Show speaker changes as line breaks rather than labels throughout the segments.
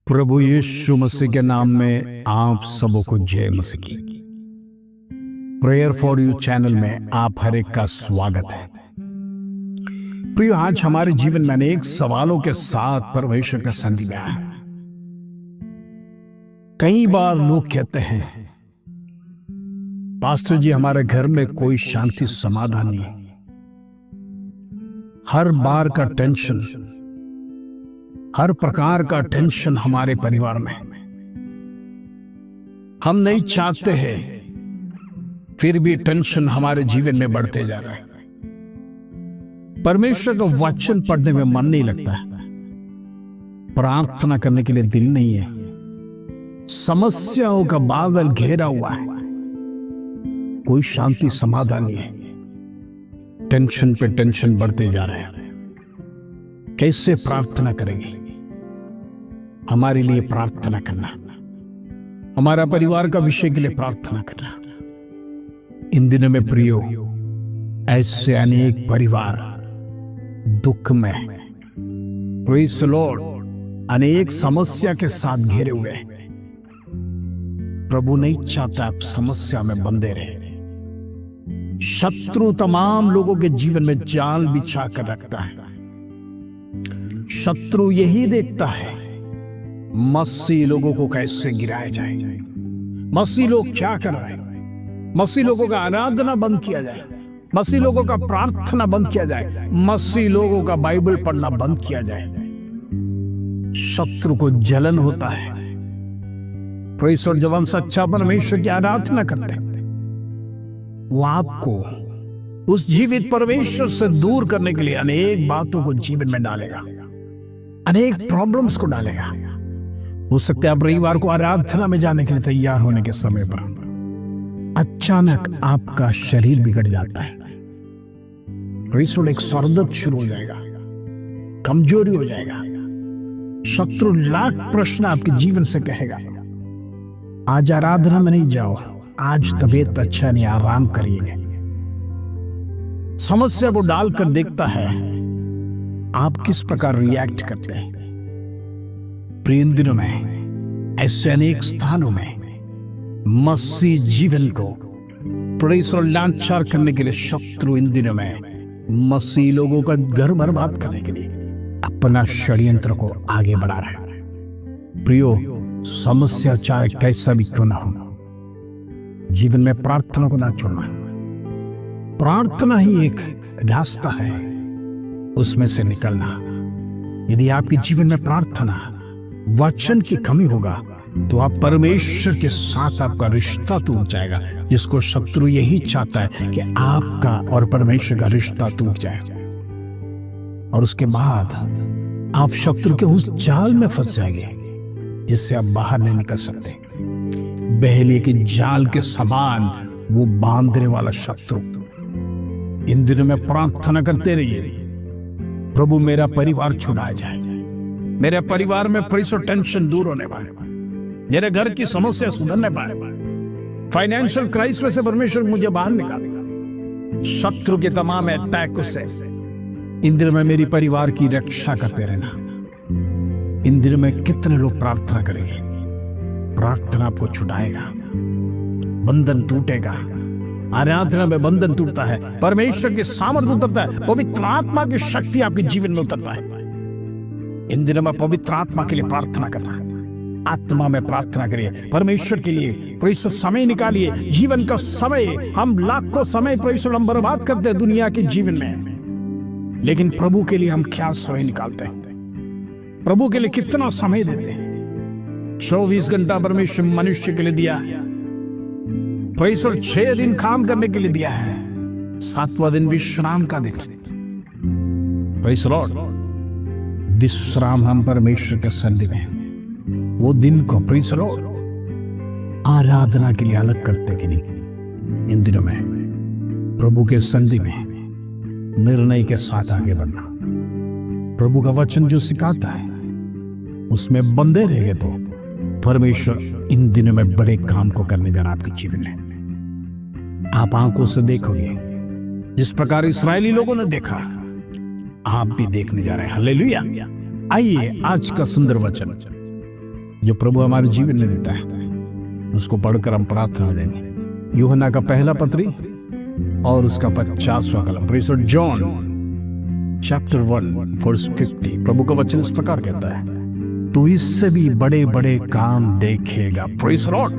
प्रभु यीशु मसीह के नाम में आप सबों को जय मसीह की। प्रेयर फॉर यू चैनल में आप हर एक का स्वागत है। प्रियो, आज हमारे जीवन में अनेक सवालों के साथ परमेश्वर का संदेश आया है। कई बार लोग कहते हैं, पास्टर जी हमारे घर में कोई शांति समाधान नहीं, हर बार का टेंशन, हर प्रकार का टेंशन हमारे परिवार में। हम नहीं चाहते हैं, फिर भी टेंशन हमारे जीवन में बढ़ते जा रहा है। परमेश्वर का वचन पढ़ने में मन नहीं लगता है, प्रार्थना करने के लिए दिल नहीं है, समस्याओं का बादल घेरा हुआ है, कोई शांति समाधान नहीं है, टेंशन पे टेंशन बढ़ते जा रहे हैं। कैसे प्रार्थना करेंगे? हमारे लिए प्रार्थना करना, हमारा परिवार का विषय के लिए प्रार्थना करना। इन दिनों में प्रियो, ऐसे अनेक परिवार दुख में, प्रेज़ द लॉर्ड, अनेक समस्या के साथ घिरे हुए हैं। प्रभु नहीं चाहता आप समस्या में बंधे रहे। शत्रु तमाम लोगों के जीवन में जाल बिछा कर रखता है। शत्रु यही देखता है, मसीह लोगों को कैसे गिराया जाए, मसीह लोग क्या कर रहे हैं, मसीह लोगों का आराधना बंद किया जाए, मसीह लोगों का प्रार्थना बंद किया जाए, मसीह लोगों का बाइबल पढ़ना बंद किया जाए। शत्रु को जलन होता है। प्रेज़ और जब हम सच्चा परमेश्वर की आराधना करते हैं, वो आपको उस जीवित परमेश्वर से दूर करने के लिए अनेक बातों को जीवन में डालेगा, अनेक प्रॉब्लम्स को डालेगा। हो सकता है आप रविवार को आराधना में जाने के लिए तैयार होने के समय पर अचानक आपका शरीर बिगड़ जाता है, एक सरदर्द शुरू हो जाएगा, कमजोरी हो जाएगा। शत्रु लाख प्रश्न आपके जीवन से कहेगा, आज आराधना में नहीं जाओ, आज तबीयत अच्छा नहीं, आराम करिए। समस्या को डालकर देखता है आप किस प्रकार रिएक्ट करते हैं। प्रिय, इन दिनों में ऐसे अनेक स्थानों में मसीह जीवन को प्रेज़ और लांछार करने के लिए शत्रु इन दिनों में मसीह लोगों का घर बर्बाद करने के लिए अपना षड्यंत्र को आगे बढ़ा रहा है। प्रियो, समस्या चाहे कैसा भी क्यों ना हो, जीवन में प्रार्थना को ना छोड़ना। प्रार्थना ही एक रास्ता है उसमें से निकलना। यदि आपके जीवन में प्रार्थना, वचन की कमी होगा, तो आप परमेश्वर के साथ आपका रिश्ता टूट जाएगा, जिसको शत्रु यही चाहता है कि आपका और परमेश्वर का रिश्ता टूट जाए, और उसके बाद आप शत्रु के उस जाल में फंस जाएंगे जिससे आप बाहर नहीं निकल सकते। बहेलिए के जाल के समान वो बांधने वाला शत्रु। इन दिनों में प्रार्थना करते रहिए, प्रभु मेरा परिवार छुड़ाया जाए, मेरे परिवार में प्रेज़ और टेंशन दूर होने पाए, मेरे घर की समस्या सुधरने पाए, फाइनेंशियल क्राइसिस से परमेश्वर मुझे बाहर निकालेगा, शत्रु के तमाम अटैक से इन दिनों में मेरी परिवार की रक्षा करते रहना। इन दिनों में कितने लोग प्रार्थना करेंगे? प्रार्थना आपको छुड़ाएगा, बंधन टूटेगा। आराधना में बंधन टूटता है, परमेश्वर की सामर्थ्य उतरता है, पवित्र आत्मा की शक्ति आपके जीवन में उतरता है। इन दिनों में पवित्र आत्मा के लिए प्रार्थना करना, आत्मा में प्रार्थना करिए, परमेश्वर के लिए प्रेषित समय निकालिए। जीवन का समय, हम लाखों समय प्रेषित हम बर्बाद करते हैं दुनिया के जीवन में, लेकिन प्रभु के लिए हम क्या समय निकालते हैं? प्रभु के लिए कितना समय देते हैं? 24 घंटा परमेश्वर मनुष्य के लिए दिया, प्रेषित 6 दिन काम करने के लिए दिया है, 7वां दिन विश्राम का दिन। प्रेज़ द लॉर्ड, विश्राम हम परमेश्वर के सन्निधि में, वो दिन को प्रेज़ द लॉर्ड आराधना के लिए अलग करते कि नहीं। इन दिनों में प्रभु के सन्निधि में निर्णय के साथ आगे बढ़ना। प्रभु का वचन जो सिखाता है उसमें बंधे रहेंगे तो परमेश्वर इन दिनों में बड़े काम को करने जा रहा है आपके जीवन में। आप आंखों से देखोगे, जिस प्रकार इस्राएली लोगों ने देखा, आप भी देखने जा रहे हैं। हालेलुया। आइए आज का सुंदर वचन जो प्रभु हमारे जीवन में देता है उसको पढ़कर हम प्रार्थना देंगे। यूहन्ना का पहला पत्री और उसका 50वां कलम, praise Lord, John chapter 1 verse 50। प्रभु का वचन इस प्रकार कहता है, तू इससे भी बड़े बड़े काम देखेगा। Praise Lord.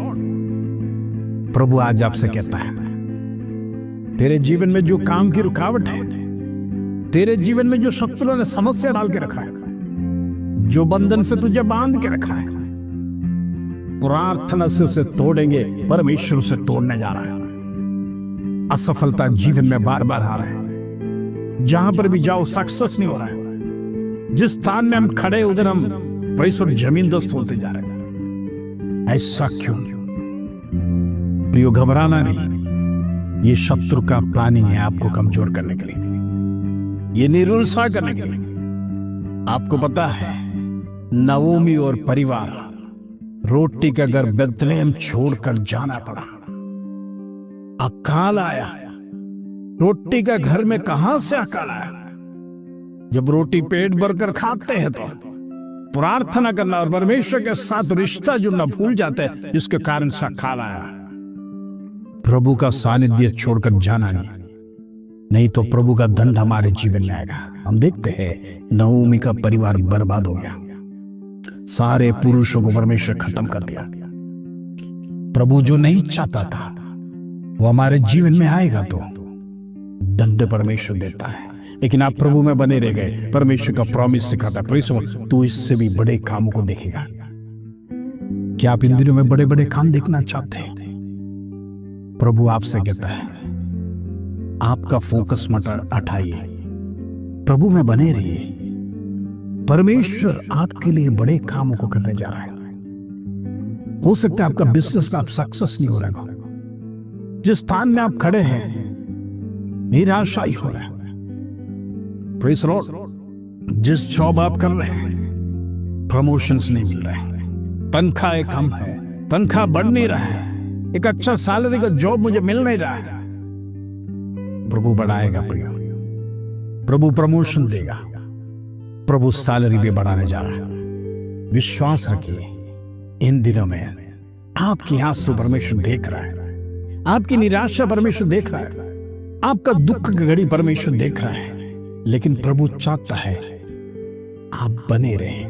प्रभु आज आपसे कहता है, तेरे जीवन में जो काम की रुकावट है, तेरे जीवन में जो शत्रुओं ने समस्या डाल के रखा है, जो बंधन से तुझे बांध के रखा है, प्रार्थना से उसे तोड़ेंगे। परमेश्वर उसे तोड़ने जा रहा है। असफलता जीवन में बार बार आ रहा है, जहां पर भी जाओ सक्सेस नहीं हो रहा है। जिस स्थान में हम खड़े उधर हम पैसों जमीन दोस्त होते जा रहे हैं। ऐसा क्यों? प्रियो, घबराना नहीं। ये शत्रु का प्लानिंग है आपको कमजोर करने के लिए, ये निरुत्साह करने के लिए। आपको पता है, नवोमी और परिवार रोटी का घर बेथलेहम छोड़कर जाना पड़ा। अकाल आया। रोटी का घर में कहां से अकाल आया? जब रोटी पेट भरकर खाते हैं तो प्रार्थना करना और परमेश्वर के साथ रिश्ता जुड़ना भूल जाते हैं, जिसके कारण से अकाल आया। प्रभु का सानिध्य छोड़कर जाना नहीं तो प्रभु का दंड हमारे जीवन में आएगा। हम देखते हैं नवोमी का परिवार बर्बाद हो गया। सारे पुरुषों को परमेश्वर खत्म कर दिया। प्रभु जो नहीं चाहता था वो हमारे जीवन में आएगा तो दंड परमेश्वर देता है, लेकिन आप प्रभु में बने रह गए। परमेश्वर का प्रॉमिस सिखाता है, तू इससे भी बड़े कामों को देखेगा। क्या आप इन दिनों में बड़े बड़े काम देखना चाहते हैं? प्रभु आपसे कहता है, आपका फोकस मत हटाइए, प्रभु में बने रहिए। परमेश्वर आपके लिए बड़े कामों को करने जा रहा है। हो सकता है आपका बिजनेस में आप सक्सेस नहीं हो रहा, जिस स्थान में आप खड़े हैं निराशाई हो रहा है। Praise Lord. जिस जॉब आप कर रहे हैं प्रमोशंस नहीं मिल रहे हैं, तनख्वाह कम है, तनख्वाह बढ़ नहीं रहा है, एक अच्छा सैलरी का जॉब मुझे मिल नहीं रहा है। प्रभु बढ़ाएगा प्रिय, प्रभु प्रमोशन देगा, प्रभु सैलरी भी बढ़ाने जा रहा है। विश्वास रखिए, इन दिनों में आपकी आंसू परमेश्वर देख रहा है, आपकी निराशा परमेश्वर देख रहा है, आपका दुख की घड़ी परमेश्वर देख रहा है। लेकिन प्रभु चाहता है आप बने रहे,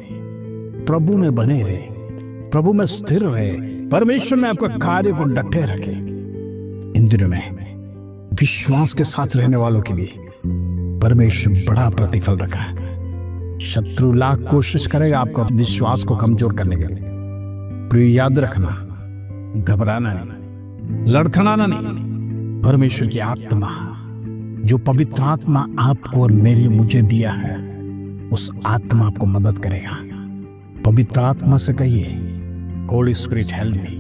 प्रभु में बने रहे, प्रभु में स्थिर रहे, परमेश्वर में आपका कार्य को डटे रखे। इन दिनों में विश्वास के साथ रहने वालों के लिए परमेश्वर बड़ा प्रतिफल रखा है। शत्रु लाख कोशिश करेगा आपको विश्वास को कमजोर करने के लिए। प्रिय, याद रखना, घबराना नहीं, लड़खड़ाना नहीं। परमेश्वर की आत्मा, जो पवित्र आत्मा आपको और मुझे दिया है, उस आत्मा आपको मदद करेगा। पवित्र आत्मा से कहिए, Holi spirit help me,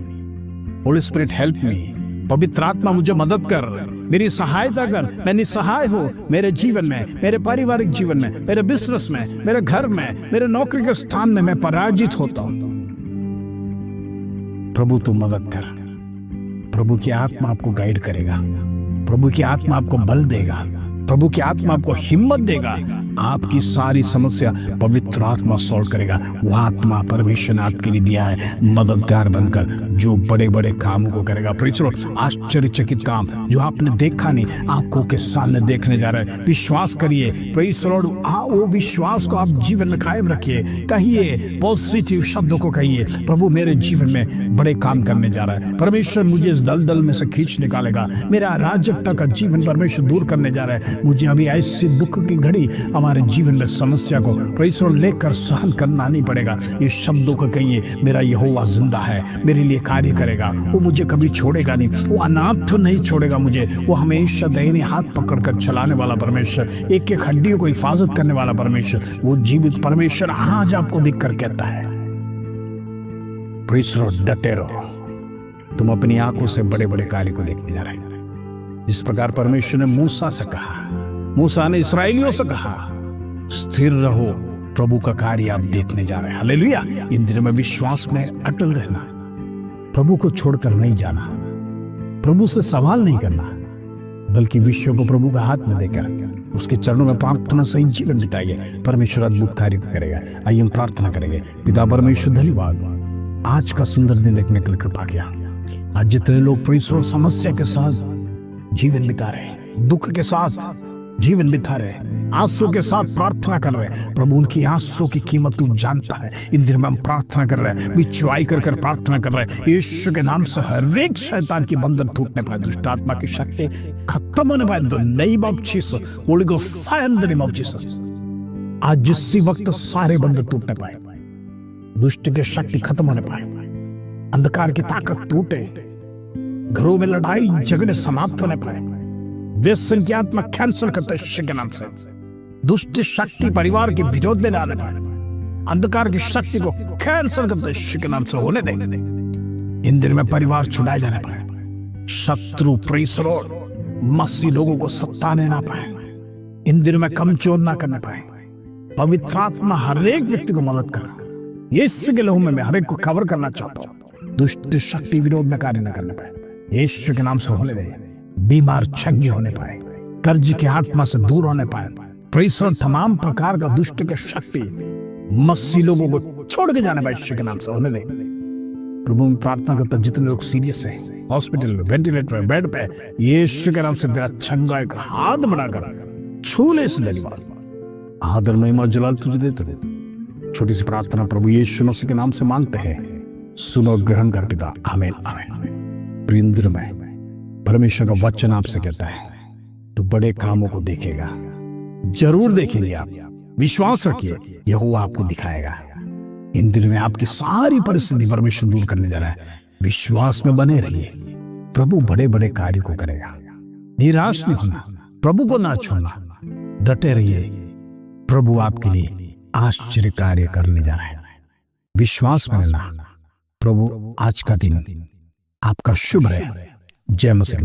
Holi spirit help me. पवित्र आत्मा मुझे मदद कर, मेरी सहायता कर। मैं निसहाय हूं मेरे जीवन में, मेरे पारिवारिक जीवन में, मेरे बिजनेस में, मेरे घर में, मेरे नौकरी के स्थान में मैं पराजित होता हूं। प्रभु तू मदद कर। प्रभु की आत्मा आपको गाइड करेगा, प्रभु की आत्मा आपको बल देगा, प्रभु की आत्मा आपको हिम्मत देगा। आपकी सारी समस्या पवित्र आत्मा सॉल्व करेगा। वह आत्मा परमेश्वर ने आपके लिए दिया है, मददगार बनकर जो बड़े बड़े कामों को करेगा। Praise Lord. आश्चर्यचकित काम जो आपने देखा नहीं, आंखों के सामने देखने जा रहे हैं। विश्वास करिए। Praise Lord. वो विश्वास को आप जीवन में कायम रखिए। कहिए, पॉजिटिव शब्दों को कहिए, प्रभु मेरे जीवन में बड़े काम करने जा रहा है। परमेश्वर मुझे इस दलदल में से खींच निकालेगा। मेरा अराजकता का जीवन परमेश्वर दूर करने जा रहा है। मुझे अभी ऐसी दुख की घड़ी हमारे जीवन में समस्या को प्रेषण लेकर सहन करना नहीं पड़ेगा। ये शब्दों को कहिए, मेरा यहोवा जिंदा है, मेरे लिए कार्य करेगा, वो मुझे कभी छोड़ेगा नहीं, वो अनाथ तो नहीं छोड़ेगा मुझे, वो हमेशा दाहिने हाथ पकड़कर चलाने वाला परमेश्वर, एक एक हड्डियों को हिफाजत करने वाला परमेश्वर, वो जीवित परमेश्वर आज आपको दिखकर कहता है, प्रेषण डटे रहो। तुम अपनी आंखों से बड़े बड़े कार्य को देखने जा रहे हैं। जिस प्रकार परमेश्वर ने मूसा से कहा, मूसा ने इस्राएलियों से कहा, स्थिर रहो, प्रभु का कार्य आप देखने जा रहे हैं। हालेलुया। इन दिनों में विश्वास में अटल रहना, प्रभु को छोड़कर नहीं जाना, प्रभु से सवाल नहीं करना, बल्कि विश्व को प्रभु का हाथ में देकर उसके चरणों में प्रार्थना सही जीवन बिताइए। परमेश्वर अद्भुत कार्य करेगा। आइए हम प्रार्थना करेंगे। पिता परमेश्वर, धन्यवाद आज का सुंदर दिन देखने के लिए कृपा किया। आज जितने लोग परिश्रम समस्या के साथ जीवन बिता रहे हैं, दुख के साथ जीवन बिता रहे हैं, आंसू के साथ प्रार्थना कर रहे हैं, प्रभु उनकी आंसू की कीमत तू जानता है। इन दिनों में हम प्रार्थना कर रहे हैं, बिचवाई कर कर प्रार्थना कर रहे हैं, यीशु के नाम से हर एक शैतान की बंधन टूटने पाए, दुष्ट आत्मा की शक्ति खत्म होने पाए। The name of Jesus, Holi ghost fire in the name of Jesus. आज जिस वक्त सारे बंधन टूटने पाए, दुष्ट की शक्ति खत्म होने पाए, अंधकार की ताकत टूटे, घरों में लड़ाई झगड़े समाप्त होने पाए, व्यसन की आत्मा कैंसल करते यीशु के नाम से, दुष्ट शक्ति परिवार के विरोध में आने पाए, अंधकार की शक्ति को कैंसल करते यीशु के नाम से होने दे। इन दिनों में परिवार छुड़ाए जाने पाए, शत्रु प्रेस लॉर्ड मसीह लोगों को सताने ना पाए, इन दिनों में कमजोर ना करने पाए। पवित्र आत्मा हर एक व्यक्ति को मदद कर, यीशु के लहू में मैं हर एक को कवर करना चाहता हूँ। दुष्ट शक्ति विरोध में कार्य न करने पाए, यीशु के नाम से होने दे। बीमार चंगे होने पाए, कर्ज के आत्मा से दूर होने पाए, प्रेशर तमाम प्रकार का दुष्ट के शक्ति मसीह लोगों को छोड़ के जाने पाए, यीशु के नाम से होने दे। प्रभु में प्रार्थना करता जितने लोग सीरियस हैं, हॉस्पिटल में, वेंटिलेटर बेड पे, यीशु के नाम से तेरा चंगा एक हाथ बढ़ाकर छू ले इस धन्यवाद आदर महिमा जलाल तुझे देते हैं। छोटी सी प्रार्थना प्रभु यीशु मसीह के नाम से मांगते हैं, सुनो ग्रहण कर पिता, आमीन आमीन। प्रिय में परमेश्वर का वचन आपसे कहता है तो बड़े कामों को देखेगा, जरूर देखेंगे आप, विश्वास रखिए, यहोवा आपको दिखाएगा। इन दिनों में आपकी सारी परिस्थिति परमेश्वर दूर करने जा रहा है, विश्वास में बने रहिए, प्रभु बड़े बड़े कार्य को करेगा। निराश नहीं होना, प्रभु को ना छोड़ना, डटे रहिए, प्रभु आपके लिए आश्चर्य कार्य करने जा रहा है। विश्वास में रहना। प्रभु आज का दिन आपका शुभ रहे। जय मसीह।